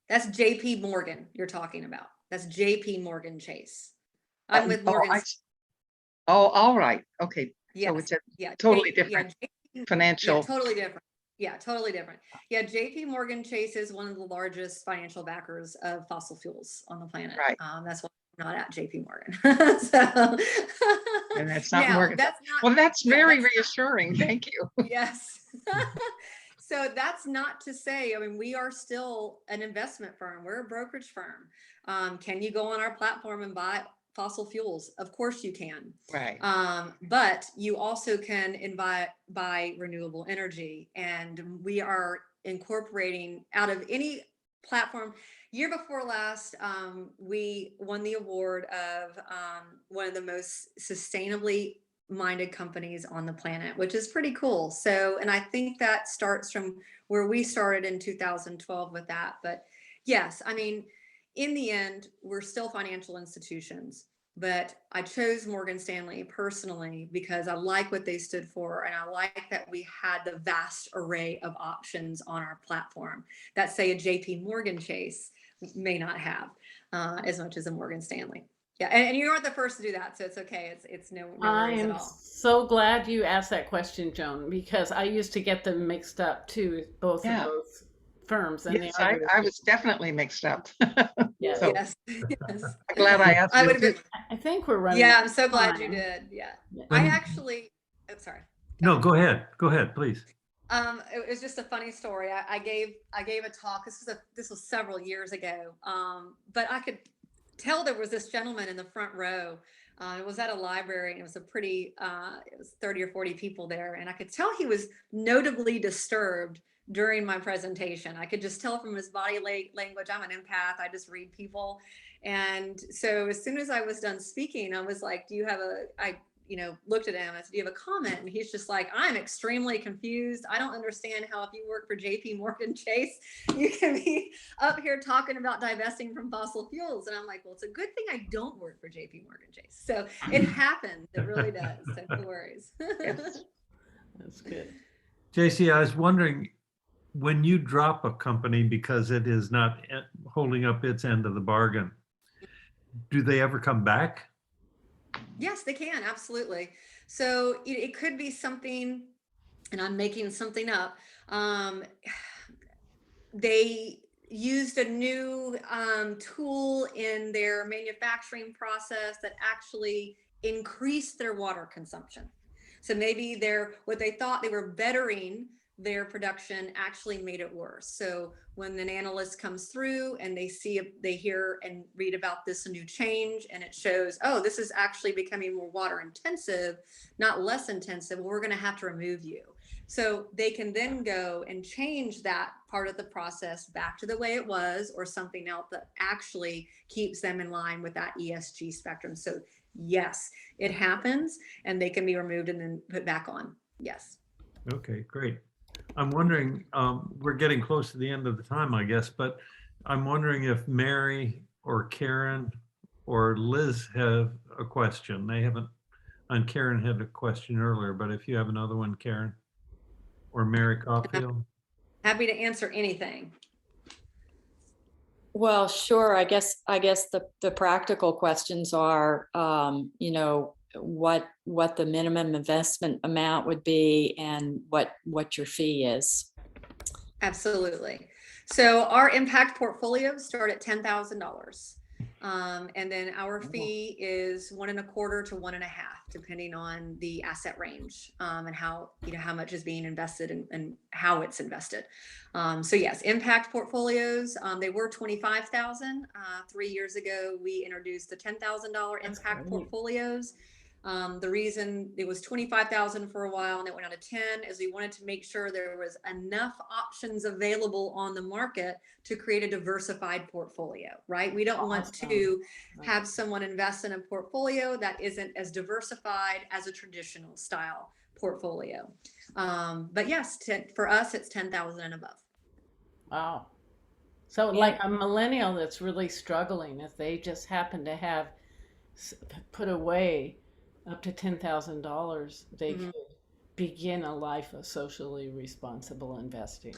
That's JP Morgan you're talking about. That's JP Morgan Chase. I'm with Morgan. Oh, all right. Okay. Yes. So it's a totally different financial. Yeah, totally different. Yeah, totally different. Yeah, JP Morgan Chase is one of the largest financial backers of fossil fuels on the planet. Right. That's why I'm not at JP Morgan. So, And that's not now, Morgan. that's not, Well, that's very that's reassuring. Thank you. Yes. So that's not to say, I mean, we are still an investment firm. We're a brokerage firm. Can you go on our platform and buy fossil fuels? Of course you can. Right. But you also can buy renewable energy. And we are incorporating out of any platform. Year before last, we won the award of one of the most sustainably minded companies on the planet, which is pretty cool. So, and I think that starts from where we started in 2012 with that. But yes, I mean, in the end, we're still financial institutions. but I chose Morgan Stanley personally because I like what they stood for. And I like that we had the vast array of options on our platform that, say, a JP Morgan Chase may not have as much as a Morgan Stanley. Yeah, and you aren't the first to do that, so it's okay. It's no I worries at am all. so glad you asked that question, Joan, because I used to get them mixed up too, both Yeah. of those firms. And Yes, the other, I was definitely mixed up. yes. So Yes, yes. I'm glad I asked I you. would have been. I think we're running. Yeah, out I'm so of glad you time. did. Yeah, Yeah. I When- actually. I'm sorry. No, go ahead. Go ahead, please. It was just a funny story. I gave a talk. This was several years ago. But I could tell there was this gentleman in the front row. It was at a library, and it was it was 30 or 40 people there, and I could tell he was notably disturbed during my presentation. I could just tell from his body language. I'm an empath. I just read people, and so as soon as I was done speaking, I was like, "Do you have looked at him. I said, "Do you have a comment?" And he's just like, "I'm extremely confused. I don't understand how if you work for JP Morgan Chase, you can be up here talking about divesting from fossil fuels." And I'm like, "Well, it's a good thing I don't work for JP Morgan Chase." So it happens. It really does. So no worries. Yes. That's good. JC, I was wondering, when you drop a company because it is not holding up its end of the bargain, do they ever come back? Yes, they can. Absolutely. So it could be something, and I'm making something up. They used a new tool in their manufacturing process that actually increased their water consumption. So maybe what they thought they were bettering their production actually made it worse. So when an analyst comes through and they hear and read about this new change, and it shows, oh, this is actually becoming more water intensive, not less intensive, well, we're going to have to remove you. So they can then go and change that part of the process back to the way it was, or something else that actually keeps them in line with that ESG spectrum. So yes, it happens, and they can be removed and then put back on. Yes. Okay, great. I'm wondering, we're getting close to the end of the time, I guess, but I'm wondering if Mary or Karen or Liz have a question. They haven't, and Karen had a question earlier, but if you have another one, Karen or Mary Caulfield. Happy to answer anything. Well, sure. I guess the practical questions are, what the minimum investment amount would be and what your fee is. Absolutely. So our impact portfolios start at $10,000. And then our fee is 1.25 to 1.5, depending on the asset range, and how much is being invested and how it's invested. So yes, impact portfolios, they were 25,000. 3 years ago, we introduced the $10,000 impact portfolios. The reason it was 25,000 for a while and it went out to 10 is we wanted to make sure there was enough options available on the market to create a diversified portfolio, right? We don't want to have someone invest in a portfolio that isn't as diversified as a traditional style portfolio. But yes, for us, it's 10,000 and above. Wow. So like a millennial that's really struggling, if they just happen to have put away up to $10,000, they could begin a life of socially responsible investing.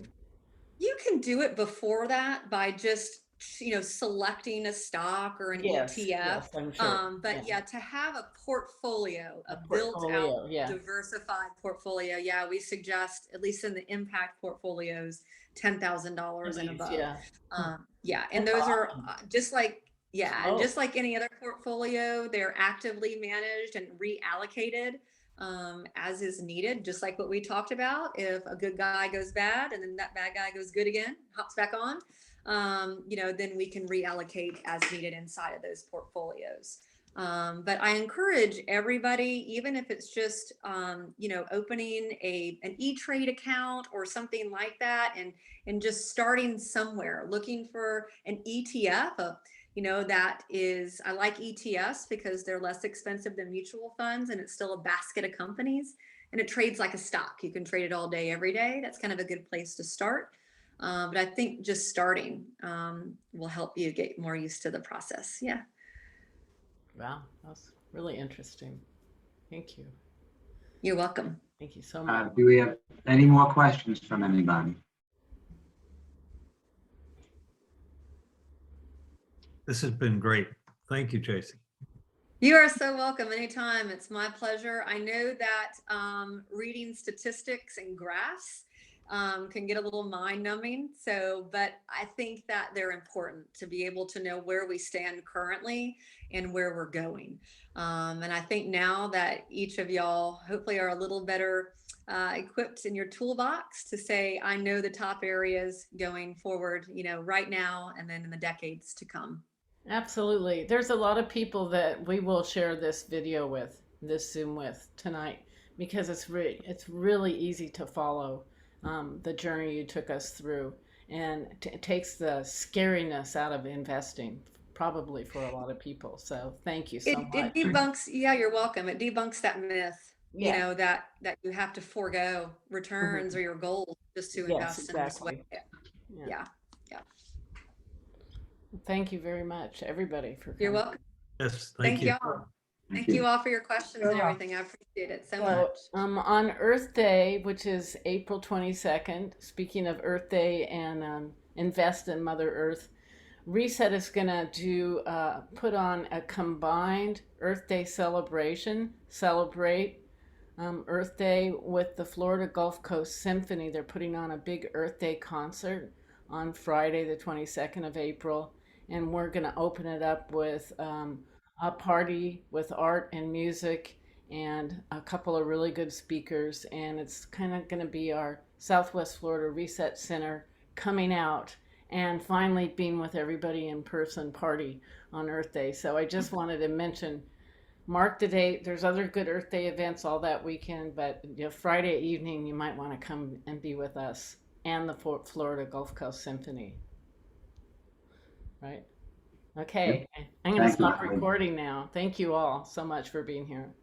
You can do it before that by just selecting a stock or an ETF. Yes, I'm sure. But yeah, to have a portfolio, a built out, diversified portfolio, we suggest, at least in the impact portfolios, $10,000 and above. And those are just like just like any other portfolio, they're actively managed and reallocated as is needed, just like what we talked about. If a good guy goes bad and then that bad guy goes good again, hops back on, then we can reallocate as needed inside of those portfolios. But I encourage everybody, even if it's just, opening an E-Trade account or something like that, and just starting somewhere, looking for an ETF, that is, I like ETFs because they're less expensive than mutual funds, and it's still a basket of companies, and it trades like a stock. You can trade it all day, every day. That's kind of a good place to start. But I think just starting will help you get more used to the process. Yeah. Wow, that's really interesting. Thank you. You're welcome. Thank you so much. Do we have any more questions from anybody? This has been great. Thank you, Tracy. You are so welcome anytime. It's my pleasure. I know that reading statistics and graphs can get a little mind numbing. But I think that they're important to be able to know where we stand currently and where we're going. And I think now that each of y'all hopefully are a little better equipped in your toolbox to say, I know the top areas going forward, right now and then in the decades to come. Absolutely. There's a lot of people that we will share this video with, this Zoom with tonight, because it's really easy to follow the journey you took us through, and it takes the scariness out of investing, probably for a lot of people. So thank you so much. It debunks, yeah, you're welcome. It debunks that myth, Yeah. that you have to forego returns or your goals just to invest in this way. Yeah. Thank you very much, everybody, for You're coming. welcome. Yes, Thank y'all. Thank you all for your questions and everything. I appreciate it so much. On Earth Day, which is April 22nd, speaking of Earth Day and invest in Mother Earth, Reset is going to put on a combined Earth Day celebration, celebrate Earth Day with the Florida Gulf Coast Symphony. They're putting on a big Earth Day concert on Friday, the 22nd of April. And we're going to open it up with a party with art and music and a couple of really good speakers. And it's kind of going to be our Southwest Florida Reset Center coming out and finally being with everybody in person party on Earth Day. So I just wanted to mention, mark the date. There's other good Earth Day events all that weekend, but Friday evening, you might want to come and be with us and the Florida Gulf Coast Symphony. Right. Okay. I'm going to stop recording now. Thank you all so much for being here.